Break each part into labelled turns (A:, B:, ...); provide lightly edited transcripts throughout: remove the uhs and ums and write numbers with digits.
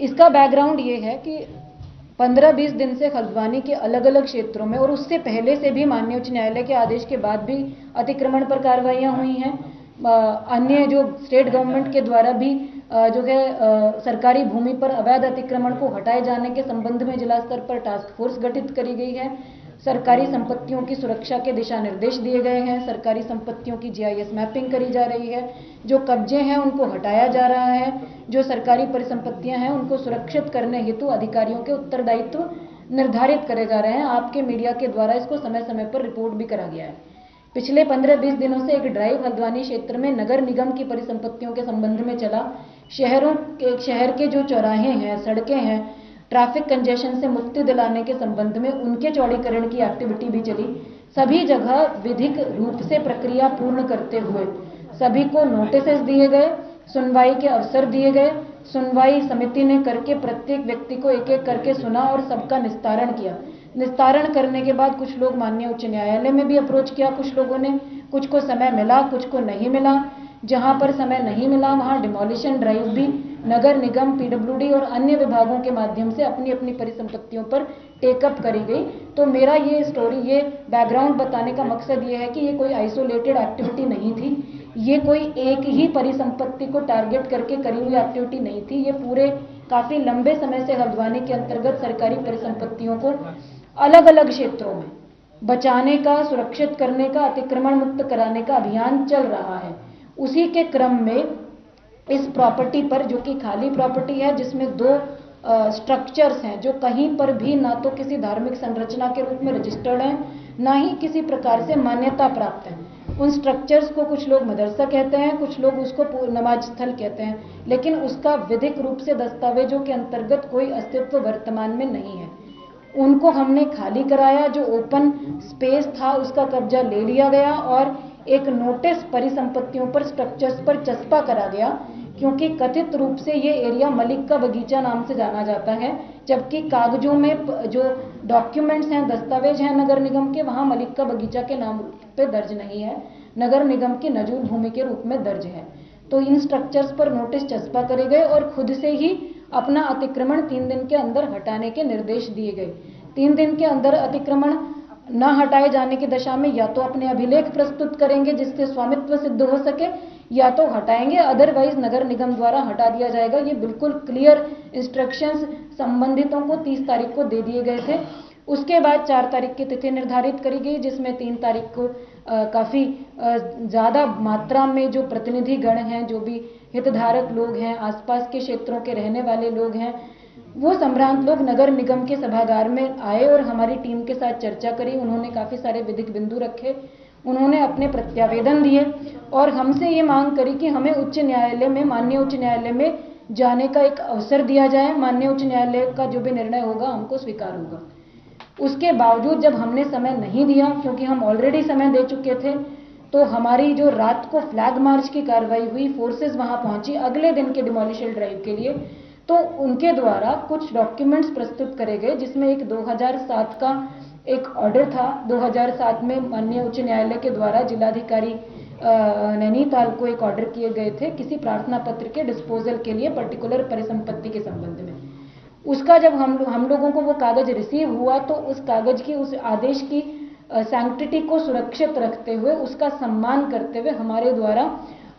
A: इसका बैकग्राउंड ये है कि 15-20 दिन से हल्द्वानी के अलग अलग क्षेत्रों में और उससे पहले से भी माननीय उच्च न्यायालय के आदेश के बाद भी अतिक्रमण पर कार्रवाइयां हुई हैं। अन्य जो स्टेट गवर्नमेंट के द्वारा भी जो है सरकारी भूमि पर अवैध अतिक्रमण को हटाए जाने के संबंध में जिला स्तर पर टास्क फोर्स गठित करी गई है। सरकारी संपत्तियों की सुरक्षा के दिशा निर्देश दिए गए हैं। सरकारी संपत्तियों की जीआईएस मैपिंग करी जा रही है। जो कब्जे हैं उनको हटाया जा रहा है। जो सरकारी परिसंपत्तियां हैं उनको सुरक्षित करने हेतु अधिकारियों के उत्तरदायित्व निर्धारित करे जा रहे हैं। आपके मीडिया के द्वारा इसको समय समय पर रिपोर्ट भी करा गया है। पिछले 15-20 दिनों से एक ड्राइव हल्द्वानी क्षेत्र में नगर निगम की परिसंपत्तियों के संबंध में चला। शहर के जो चौराहे हैं, सड़कें हैं, ट्रैफिक कंजेशन से मुक्ति दिलाने के संबंध में उनके चौड़ीकरण की एक्टिविटी भी चली। सभी जगह विधिक रूप से प्रक्रिया पूर्ण करते हुए सभी को नोटिस दिए गए, सुनवाई के अवसर दिए गए। सुनवाई समिति ने करके प्रत्येक व्यक्ति को एक एक करके सुना और सबका निस्तारण किया। निस्तारण करने के बाद कुछ लोग माननीय उच्च न्यायालय में भी अप्रोच किया। कुछ लोगों ने, कुछ को समय मिला, कुछ को नहीं मिला। जहां पर समय नहीं मिला वहां डिमोलिशन ड्राइव भी नगर निगम, पीडब्ल्यूडी और अन्य विभागों के माध्यम से अपनी अपनी परिसंपत्तियों पर टेकअप करी गई। तो मेरा ये स्टोरी, ये बैकग्राउंड बताने का मकसद ये है कि ये कोई आइसोलेटेड एक्टिविटी नहीं थी। ये कोई एक ही परिसंपत्ति को टारगेट करके करी हुई एक्टिविटी नहीं थी। ये पूरे काफी लंबे समय से हल्द्वानी के अंतर्गत सरकारी परिसंपत्तियों को अलग अलग क्षेत्रों में बचाने का, सुरक्षित करने का, अतिक्रमण मुक्त कराने का अभियान चल रहा है। उसी के क्रम में इस प्रॉपर्टी पर, जो कि खाली प्रॉपर्टी है, जिसमें 2 स्ट्रक्चर्स हैं जो कहीं पर भी ना तो किसी धार्मिक संरचना के रूप में रजिस्टर्ड हैं, ना ही किसी प्रकार से मान्यता प्राप्त है। उन स्ट्रक्चर्स को कुछ लोग मदरसा कहते हैं, कुछ लोग उसको नमाज स्थल कहते हैं, लेकिन उसका विधिक रूप से दस्तावेजों के अंतर्गत कोई अस्तित्व वर्तमान में नहीं है। उनको हमने खाली कराया। जो ओपन स्पेस था उसका कब्जा ले लिया गया और एक नोटिस परिसंपत्तियों पर, स्ट्रक्चर्स पर चस्पा करा गया, क्योंकि कथित रूप से ये एरिया मलिक का बगीचा नाम से जाना जाता है, जबकि कागजों में जो डॉक्यूमेंट्स हैं, दस्तावेज हैं नगर निगम के, वहां मलिक का बगीचा के नाम पे दर्ज नहीं है, नगर निगम की नजूल भूमि के रूप में दर्ज है। तो इन स्ट्रक्चर्स पर नोटिस चस्पा करे गए और खुद से ही अपना अतिक्रमण 3 दिन के अंदर हटाने के निर्देश दिए गए। 3 दिन के अंदर अतिक्रमण न हटाए जाने की दशा में या तो अपने अभिलेख प्रस्तुत करेंगे जिससे स्वामित्व सिद्ध हो सके, या तो हटाएंगे, अदरवाइज नगर निगम द्वारा हटा दिया जाएगा। ये बिल्कुल क्लियर इंस्ट्रक्शंस संबंधितों को 30 तारीख को दे दिए गए थे। उसके बाद 4 तारीख की तिथि निर्धारित करी गई, जिसमें 3 तारीख को काफ़ी ज़्यादा मात्रा में जो प्रतिनिधि गण हैं, जो भी हितधारक लोग हैं, आसपास के क्षेत्रों के रहने वाले लोग हैं, वो संभ्रांत लोग नगर निगम के सभागार में आए और हमारी टीम के साथ चर्चा करी। उन्होंने काफ़ी सारे विधिक बिंदु रखे, उन्होंने अपने प्रत्यावेदन दिए और हमसे ये मांग करी कि हमें उच्च न्यायालय में, माननीय उच्च न्यायालय में जाने का एक अवसर दिया जाए। माननीय उच्च न्यायालय का जो भी निर्णय होगा हमको स्वीकार होगा। उसके बावजूद जब हमने समय नहीं दिया, क्योंकि हम ऑलरेडी समय दे चुके थे, तो हमारी जो रात को फ्लैग मार्च की कार्रवाई हुई, फोर्सेस वहां पहुंची अगले दिन के डिमोलिशन ड्राइव के लिए, तो उनके द्वारा कुछ डॉक्यूमेंट्स प्रस्तुत करे गए, जिसमें एक 2007 का एक ऑर्डर था। 2007 में माननीय उच्च न्यायालय के द्वारा जिलाधिकारी नैनीताल को एक ऑर्डर किए गए थे किसी प्रार्थना पत्र के डिस्पोजल के लिए पर्टिकुलर परिसंपत्ति के संबंध में। उसका जब हम लोगों को वो कागज रिसीव हुआ, तो उस कागज की, उस आदेश की सैंक्टिटी को सुरक्षित रखते हुए, उसका सम्मान करते हुए हमारे द्वारा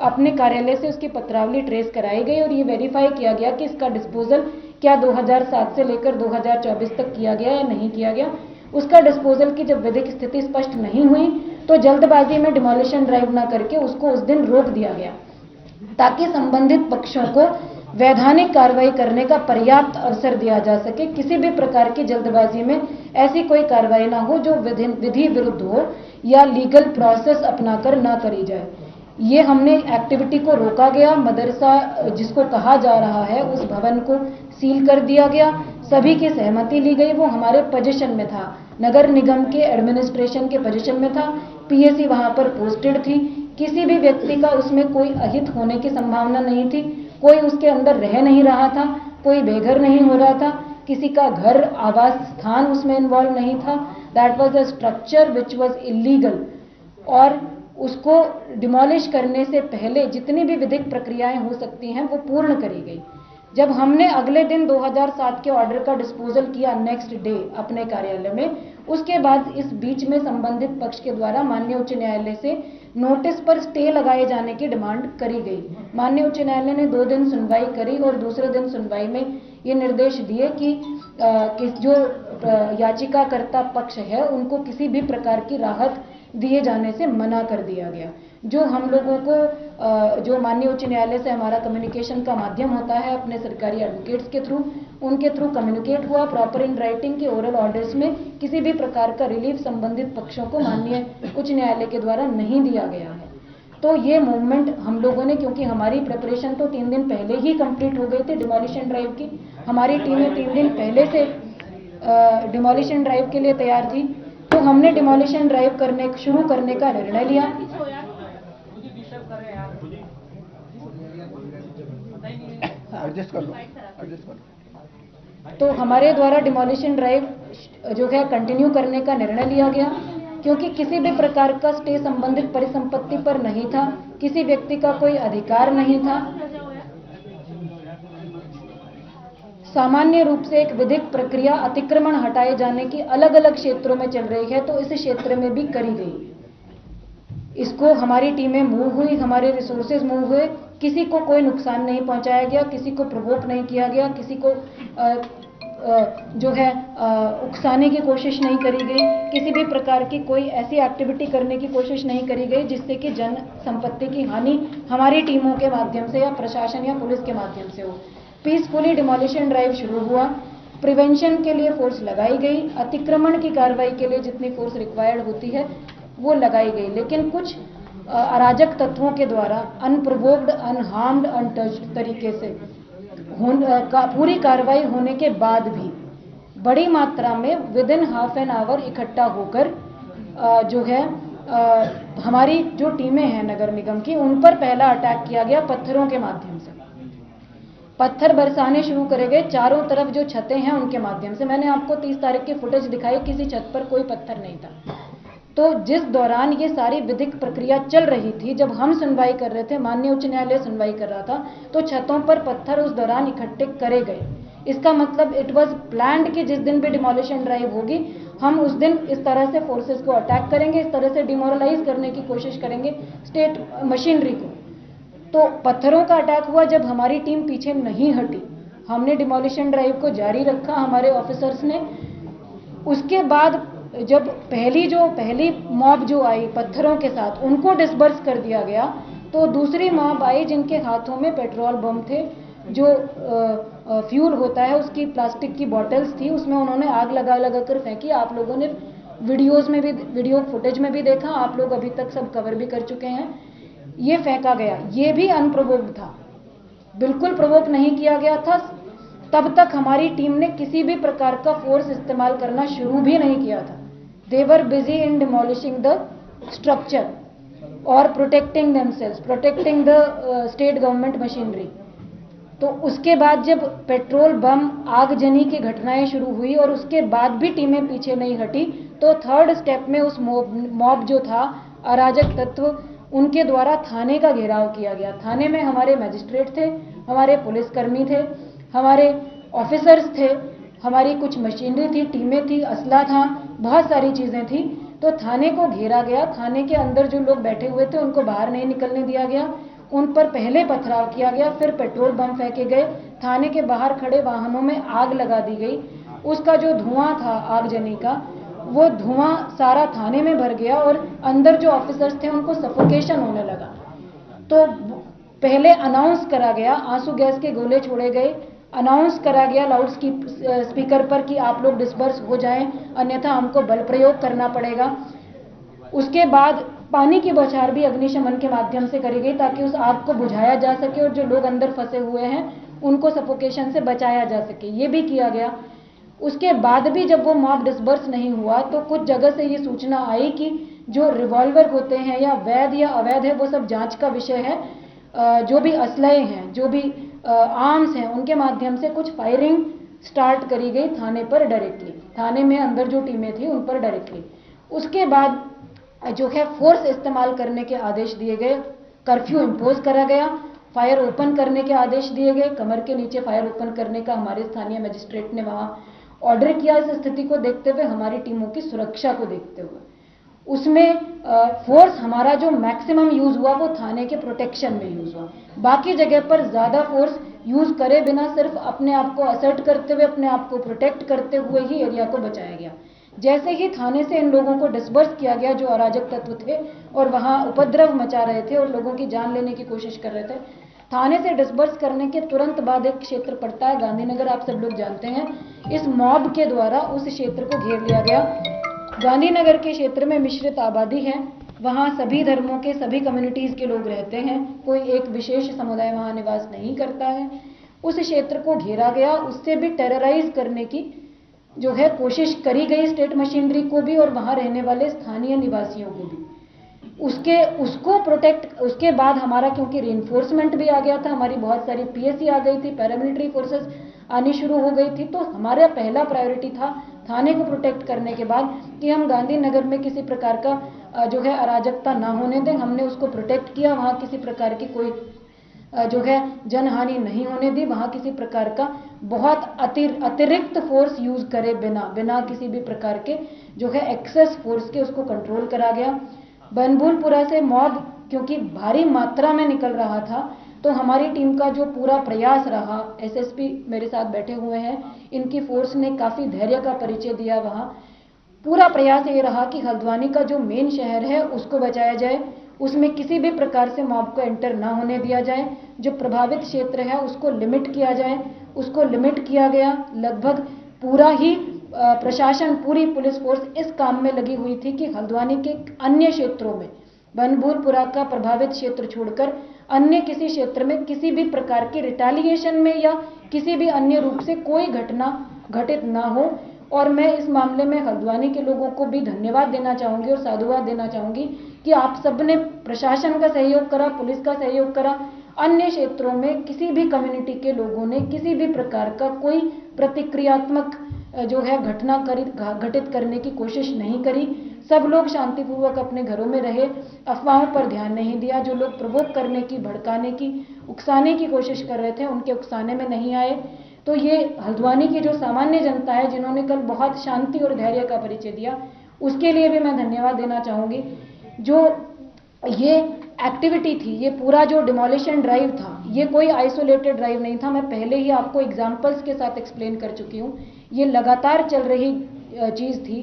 A: अपने कार्यालय से उसकी पत्रावली ट्रेस कराई गई और ये वेरीफाई किया गया कि इसका डिस्पोजल क्या 2007 से लेकर 2024 तक किया गया या नहीं किया गया। उसका डिस्पोजल की जब विधिक स्थिति स्पष्ट नहीं हुई, तो जल्दबाजी में डिमोलिशन ड्राइव ना करके उसको उस दिन रोक दिया गया, ताकि संबंधित पक्षों को वैधानिक कार्रवाई करने का पर्याप्त अवसर दिया जा सके। किसी भी प्रकार की जल्दबाजी में ऐसी कोई कार्रवाई ना हो जो विधि विरुद्ध हो या लीगल प्रोसेस अपनाकर ना करी जाए। ये हमने एक्टिविटी को रोका गया। मदरसा जिसको कहा जा रहा है, उस भवन को सील कर दिया गया। सभी की सहमति ली गई। वो हमारे पोजीशन में था, नगर निगम के एडमिनिस्ट्रेशन के पोजीशन में था। पीएसी वहां पर पोस्टेड थी। किसी भी व्यक्ति का उसमें कोई अहित होने की संभावना नहीं थी। कोई उसके अंदर रह नहीं रहा था, कोई बेघर नहीं हो रहा था, किसी का घर, आवास स्थान उसमें इन्वॉल्व नहीं था। That was a structure which was illegal. और उसको डिमोलिश करने से पहले जितनी भी विधिक प्रक्रियाएं हो सकती हैं वो पूर्ण करी गई। जब हमने अगले दिन 2007 के ऑर्डर का डिस्पोजल किया नेक्स्ट डे अपने कार्यालय में, उसके बाद इस बीच में संबंधित पक्ष के द्वारा माननीय उच्च न्यायालय से नोटिस पर स्टे लगाए जाने की डिमांड करी गई। माननीय उच्च न्यायालय ने 2 दिन सुनवाई करी और दूसरे दिन सुनवाई में ये निर्देश दिए कि जो याचिकाकर्ता पक्ष है उनको किसी भी प्रकार की राहत दिए जाने से मना कर दिया गया। जो हम लोगों को जो माननीय उच्च न्यायालय से हमारा कम्युनिकेशन का माध्यम होता है अपने सरकारी एडवोकेट्स के थ्रू, उनके थ्रू कम्युनिकेट हुआ प्रॉपर इन राइटिंग के ओरल ऑर्डर्स में किसी भी प्रकार का रिलीफ संबंधित पक्षों को माननीय उच्च न्यायालय के द्वारा नहीं दिया गया है। तो ये मूवमेंट हम लोगों ने, क्योंकि हमारी प्रिपरेशन तो 3 दिन पहले ही कंप्लीट हो गई थी डिमोलिशन ड्राइव की, हमारी टीमें 3 दिन पहले से डिमोलिशन ड्राइव के लिए तैयार थी, तो हमने डिमोलिशन ड्राइव शुरू करने का निर्णय लिया। तो हमारे द्वारा डिमोलिशन ड्राइव जो है कंटिन्यू करने का निर्णय लिया गया, क्योंकि किसी भी प्रकार का स्टे संबंधित परिसंपत्ति पर नहीं था, किसी व्यक्ति का कोई अधिकार नहीं था। सामान्य रूप से एक विधिक प्रक्रिया अतिक्रमण हटाए जाने की अलग अलग क्षेत्रों में चल रही है, तो इस क्षेत्र में भी करी गई। इसको हमारी टीमें मूव हुई, हमारे रिसोर्सेज मूव हुए, किसी को कोई नुकसान नहीं पहुंचाया गया, किसी को प्रोवोक नहीं किया गया, किसी को जो है उकसाने की कोशिश नहीं करी गई, किसी भी प्रकार की कोई ऐसी एक्टिविटी करने की कोशिश नहीं करी गई जिससे कि जन संपत्ति की हानि हमारी टीमों के माध्यम से या प्रशासन या पुलिस के माध्यम से हो। पीसफुली डिमोलिशन ड्राइव शुरू हुआ, प्रिवेंशन के लिए फोर्स लगाई गई, अतिक्रमण की कार्रवाई के लिए जितनी फोर्स रिक्वायर्ड होती है वो लगाई गई, लेकिन कुछ अराजक तत्वों के द्वारा अनप्रोवोक्ड, अनहार्म्ड, अनटच्ड तरीके से पूरी कार्रवाई होने के बाद भी बड़ी मात्रा में with in half an hour इकट्ठा होकर जो है हमारी जो टीमें हैं नगर निगम की, उन पर पहला अटैक किया गया पत्थरों के माध्यम से। पत्थर बरसाने शुरू करे गए चारों तरफ, जो छतें हैं उनके माध्यम से। मैंने आपको 30 तारीख की फुटेज दिखाई, किसी छत पर कोई पत्थर नहीं था। तो जिस दौरान ये सारी विधिक प्रक्रिया चल रही थी, जब हम सुनवाई कर रहे थे, माननीय उच्च न्यायालय सुनवाई कर रहा था, तो छतों पर पत्थर उस दौरान इकट्ठे करे गए। इसका मतलब इट वाज प्लान्ड कि जिस दिन भी डिमोलिशन ड्राइव होगी हम उस दिन इस तरह से फोर्सेस को अटैक करेंगे, इस तरह से डिमोरलाइज करने की कोशिश करेंगे स्टेट मशीनरी को। तो पत्थरों का अटैक हुआ जब हमारी टीम पीछे नहीं हटी, हमने डिमोलिशन ड्राइव को जारी रखा हमारे ऑफिसर्स ने। उसके बाद जब पहली मॉब जो आई पत्थरों के साथ, उनको डिस्बर्स कर दिया गया, तो दूसरी मॉब आई जिनके हाथों में पेट्रोल बम थे, जो फ्यूल होता है उसकी प्लास्टिक की बॉटल्स थी, उसमें उन्होंने आग लगा लगा कर फेंकी। आप लोगों ने वीडियो फुटेज में भी देखा, आप लोग अभी तक सब कवर भी कर चुके हैं। ये फेंका गया, ये भी अनप्रोवोक्ड था, बिल्कुल प्रोवोक नहीं किया गया था। तब तक हमारी टीम ने किसी भी प्रकार का फोर्स इस्तेमाल करना शुरू भी नहीं किया था। They were busy in demolishing the structure और protecting themselves, protecting the state government machinery. तो उसके बाद जब पेट्रोल बम आगजनी की घटनाएं शुरू हुई और उसके बाद भी टीमें पीछे नहीं हटी, तो थर्ड स्टेप में उस मॉब जो था, अराजक तत्व, उनके द्वारा थाने का घेराव किया गया। थाने में हमारे मजिस्ट्रेट थे, हमारे पुलिसकर्मी थे, हमारे ऑफिसर्स थे, हमारी कुछ मशीनरी थी, टीमें थी, असला था, बहुत सारी चीजें थी। तो थाने को घेरा गया, थाने के अंदर जो लोग बैठे हुए थे उनको बाहर नहीं निकलने दिया गया, उन पर पहले पथराव किया गया, फिर पेट्रोल बम फेंके गए, थाने के बाहर खड़े वाहनों में आग लगा दी गई। उसका जो धुआं था आगजनी का, वो धुआं सारा थाने में भर गया और अंदर जो ऑफिसर्स थे उनको सफोकेशन होने लगा। तो पहले अनाउंस करा गया, आंसू गैस के गोले छोड़े गए, अनाउंस करा गया लाउड स्पीकर पर कि आप लोग डिस्पर्स हो जाएं, अन्यथा हमको बल प्रयोग करना पड़ेगा। उसके बाद पानी की बौछार भी अग्निशमन के माध्यम से करी गई ताकि उस आग को बुझाया जा सके और जो लोग अंदर फंसे हुए हैं उनको सफोकेशन से बचाया जा सके, ये भी किया गया। उसके बाद भी जब वो मॉब डिस्बर्स नहीं हुआ, तो कुछ जगह से ये सूचना आई कि जो रिवॉल्वर होते हैं या वैध या अवैध है, वो सब जांच का विषय है। जो भी असलहे हैं, जो भी आर्म्स हैं, उनके माध्यम से कुछ फायरिंग स्टार्ट करी गई थाने पर डायरेक्टली, थाने में अंदर जो टीमें थी उन पर डायरेक्टली। उसके बाद जो है फोर्स इस्तेमाल करने के आदेश दिए गए, कर्फ्यू इम्पोज करा गया, फायर ओपन करने के आदेश दिए गए, कमर के नीचे फायर ओपन करने का हमारे स्थानीय मजिस्ट्रेट ने वहां ऑर्डर किया। इस स्थिति को देखते हुए, हमारी टीमों की सुरक्षा को देखते हुए, उसमें फोर्स हमारा जो मैक्सिमम यूज हुआ वो थाने के प्रोटेक्शन में यूज हुआ। बाकी जगह पर ज्यादा फोर्स यूज करे बिना सिर्फ अपने आप को असर्ट करते हुए, अपने आप को प्रोटेक्ट करते हुए ही एरिया को बचाया गया। जैसे ही थाने से इन लोगों को डिस्बर्स किया गया जो अराजक तत्व थे और वहां उपद्रव मचा रहे थे और लोगों की जान लेने की कोशिश कर रहे थे, थाने से डिस्बर्स करने के तुरंत बाद एक क्षेत्र पड़ता है गांधीनगर, आप सब लोग जानते हैं। इस मॉब के द्वारा उस क्षेत्र को घेर लिया गया। गांधीनगर के क्षेत्र में मिश्रित आबादी है, वहां सभी धर्मों के, सभी कम्युनिटीज के लोग रहते हैं, कोई एक विशेष समुदाय वहां निवास नहीं करता है। उस क्षेत्र को घेरा गया, उससे भी टेरराइज करने की जो है कोशिश करी गई स्टेट मशीनरी को भी और वहां रहने वाले स्थानीय निवासियों को भी। उसको प्रोटेक्ट, उसके बाद हमारा क्योंकि रिइंफोर्समेंट भी आ गया था, हमारी बहुत सारी पीएससी आ गई थी, पैरामिलिट्री फोर्सेस आनी शुरू हो गई थी, तो हमारा पहला प्रायोरिटी था थाने को प्रोटेक्ट करने के बाद कि हम गांधीनगर में किसी प्रकार का जो है अराजकता ना होने दें। हमने उसको प्रोटेक्ट किया, वहां किसी प्रकार की कोई जो है जनहानि नहीं होने दी, वहां किसी प्रकार का बहुत अतिरिक्त फोर्स यूज करे बिना किसी भी प्रकार के जो है एक्सेस फोर्स के उसको कंट्रोल करा गया। बनभूलपुरा से मॉब क्योंकि भारी मात्रा में निकल रहा था, तो हमारी टीम का जो पूरा प्रयास रहा, एसएसपी मेरे साथ बैठे हुए हैं, इनकी फोर्स ने काफी धैर्य का परिचय दिया। वहां पूरा प्रयास ये रहा कि हल्द्वानी का जो मेन शहर है उसको बचाया जाए, उसमें किसी भी प्रकार से मॉब को एंटर ना होने दिया जाए। जो प्रभावित क्षेत्र है उसको लिमिट किया जाए, उसको लिमिट किया गया। लगभग पूरा ही प्रशासन, पूरी पुलिस फोर्स इस काम में लगी हुई थी कि हल्द्वानी के अन्य क्षेत्रों में, बनभूलपुरा का प्रभावित क्षेत्र छोड़कर अन्य किसी क्षेत्र में किसी भी प्रकार की रिटेलिएशन में या किसी भी अन्य रूप से कोई घटना घटित ना हो। और मैं इस मामले में हल्द्वानी के लोगों को भी धन्यवाद देना चाहूंगी और साधुवाद देना चाहूंगी कि आप सबने प्रशासन का सहयोग करा, पुलिस का सहयोग करा। अन्य क्षेत्रों में किसी भी कम्युनिटी के लोगों ने किसी भी प्रकार का कोई प्रतिक्रियात्मक जो है घटना घटित करने की कोशिश नहीं करी। सब लोग शांतिपूर्वक अपने घरों में रहे, अफवाहों पर ध्यान नहीं दिया। जो लोग प्रवोक करने की, भड़काने की, उकसाने की कोशिश कर रहे थे, उनके उकसाने में नहीं आए। तो ये हल्द्वानी की जो सामान्य जनता है जिन्होंने कल बहुत शांति और धैर्य का परिचय दिया, उसके लिए भी मैं धन्यवाद देना चाहूंगी। जो ये एक्टिविटी थी, ये पूरा जो डिमोलिशन ड्राइव था, ये कोई आइसोलेटेड ड्राइव नहीं था। मैं पहले ही आपको एग्जाम्पल्स के साथ एक्सप्लेन कर चुकी हूँ। ये लगातार चल रही चीज थी।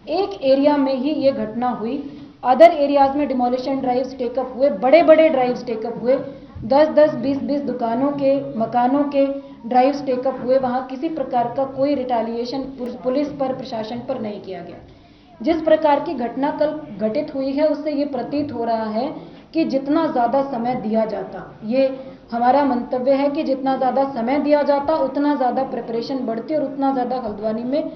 A: एक एरिया में ही ये घटना हुई, अदर एरियाज में डिमोलिशन ड्राइव्स टेकअप हुए, बड़े बड़े ड्राइव्स टेकअप हुए, 10-10, 20-20 दुकानों के, मकानों के ड्राइव्स टेकअप हुए। वहां किसी प्रकार का कोई रिटेलिएशन पुलिस पर, प्रशासन पर नहीं किया गया। जिस प्रकार की घटना कल घटित हुई है, उससे ये प्रतीत हो रहा है कि जितना ज्यादा समय दिया जाता, ये हमारा मंतव्य है कि जितना ज्यादा समय दिया जाता उतना ज्यादा प्रिपरेशन बढ़ती और उतना ज्यादा हल्द्वानी में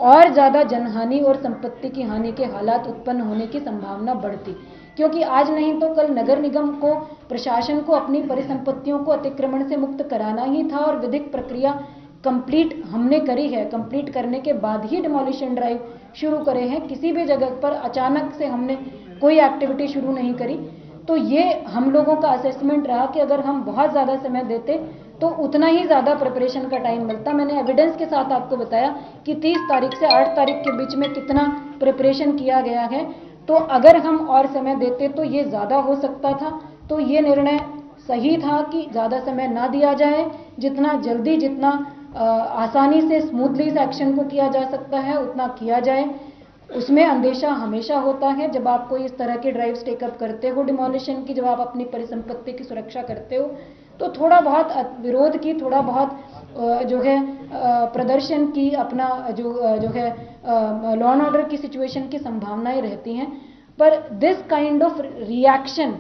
A: और ज्यादा जनहानि और संपत्ति की हानि के हालात उत्पन्न होने की संभावना बढ़ती। क्योंकि आज नहीं तो कल नगर निगम को, प्रशासन को अपनी परिसंपत्तियों को अतिक्रमण से मुक्त कराना ही था और विधिक प्रक्रिया कंप्लीट हमने करी है। कंप्लीट करने के बाद ही डिमोलिशन ड्राइव शुरू करे हैं। किसी भी जगह पर अचानक से हमने कोई एक्टिविटी शुरू नहीं करी। तो ये हम लोगों का असेसमेंट रहा कि अगर हम बहुत ज्यादा समय देते तो उतना ही ज्यादा प्रिपरेशन का टाइम मिलता। मैंने एविडेंस के साथ आपको बताया कि 30 तारीख से 8 तारीख के बीच में कितना प्रिपरेशन किया गया है। तो अगर हम और समय देते तो ये ज्यादा हो सकता था। तो ये निर्णय सही था कि ज्यादा समय ना दिया जाए, जितना जल्दी, जितना आसानी से, स्मूथली इस एक्शन को किया जा सकता है उतना किया जाए। उसमें अंदेशा हमेशा होता है जब आप कोई इस तरह के ड्राइव्स टेकअप करते हो डिमोलिशन की, जब आप अपनी परिसंपत्ति की सुरक्षा करते हो, तो थोड़ा बहुत विरोध की, थोड़ा बहुत जो है प्रदर्शन की, अपना जो है लॉ एंड ऑर्डर की सिचुएशन की संभावनाएं रहती हैं। पर this kind of reaction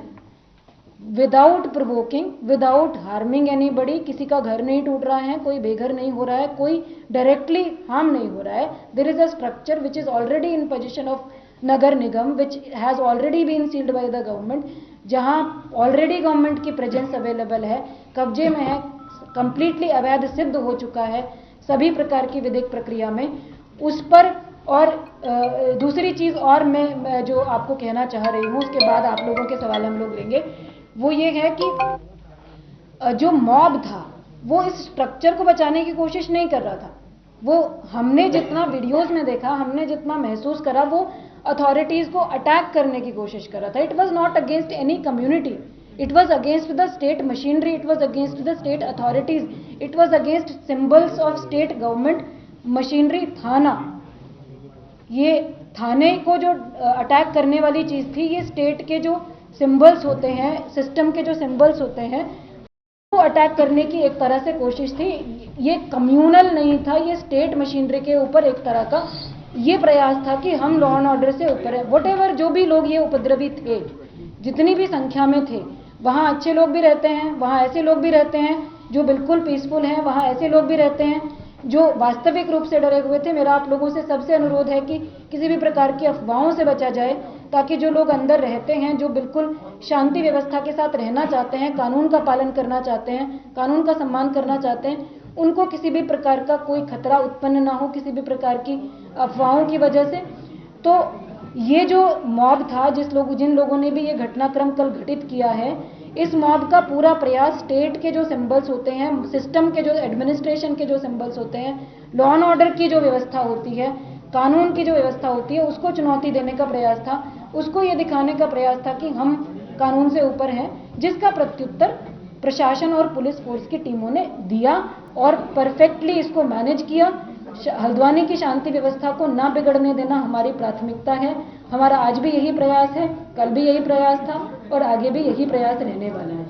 A: without provoking, without harming anybody, किसी का घर नहीं टूट रहा है, कोई बेघर नहीं हो रहा है, कोई डायरेक्टली हार्म नहीं हो रहा है। There is a structure which is already in position of nagar nigam, which has already been sealed by the government, जहां ऑलरेडी गवर्नमेंट की प्रेजेंस अवेलेबल है, कब्जे में है, कंप्लीटली अवैध सिद्ध हो चुका है सभी प्रकार की विधिक प्रक्रिया में, उस पर। और दूसरी चीज और मैं जो आपको कहना चाह रही हूँ, उसके बाद आप लोगों के सवाल हम लोग लेंगे, वो ये है कि जो मॉब था वो इस स्ट्रक्चर को बचाने की कोशिश नहीं कर रहा था। वो हमने जितना वीडियोस में देखा, हमने जितना महसूस करा, वो अथॉरिटीज को अटैक करने की कोशिश कर रहा था। It was not against any community, it was against the state machinery, it was against the state authorities, it was against symbols of state government machinery. थाना, ये थाने को जो अटैक करने वाली चीज थी, ये स्टेट के जो सिंबल्स होते हैं, सिस्टम के जो सिंबल्स होते हैं, वो अटैक करने की एक तरह से कोशिश थी। ये कम्युनल नहीं था, ये स्टेट मशीनरी के ऊपर एक तरह का ये प्रयास था कि हम लॉ एंड ऑर्डर से ऊपर है। व्हाटएवर जो भी लोग ये उपद्रवी थे, जितनी भी संख्या में थे, वहाँ अच्छे लोग भी रहते हैं, वहाँ ऐसे लोग भी रहते हैं जो बिल्कुल पीसफुल हैं, वहाँ ऐसे लोग भी रहते हैं जो वास्तविक रूप से डरे हुए थे। मेरा आप लोगों से सबसे अनुरोध है कि किसी भी प्रकार की अफवाहों से बचा जाए, ताकि जो लोग अंदर रहते हैं, जो बिल्कुल शांति व्यवस्था के साथ रहना चाहते हैं, कानून का पालन करना चाहते हैं, कानून का सम्मान करना चाहते हैं, उनको किसी भी प्रकार का कोई खतरा उत्पन्न ना हो, किसी भी प्रकार की अफवाहों की वजह से। तो ये जो मॉब था, जिन लोगों ने भी ये घटनाक्रम कल घटित किया है, इस मॉब का पूरा प्रयास स्टेट के जो सिंबल्स होते हैं, सिस्टम के जो एडमिनिस्ट्रेशन के जो सिंबल्स होते हैं, लॉ एंड ऑर्डर की जो व्यवस्था होती है, कानून की जो व्यवस्था होती है, उसको चुनौती देने का प्रयास था। उसको ये दिखाने का प्रयास था कि हम कानून से ऊपर हैं, जिसका प्रत्युत्तर प्रशासन और पुलिस फोर्स की टीमों ने दिया और परफेक्टली इसको मैनेज किया। हल्द्वानी की शांति व्यवस्था को ना बिगड़ने देना हमारी प्राथमिकता है। हमारा आज भी यही प्रयास है, कल भी यही प्रयास था और आगे भी यही प्रयास रहने वाला है।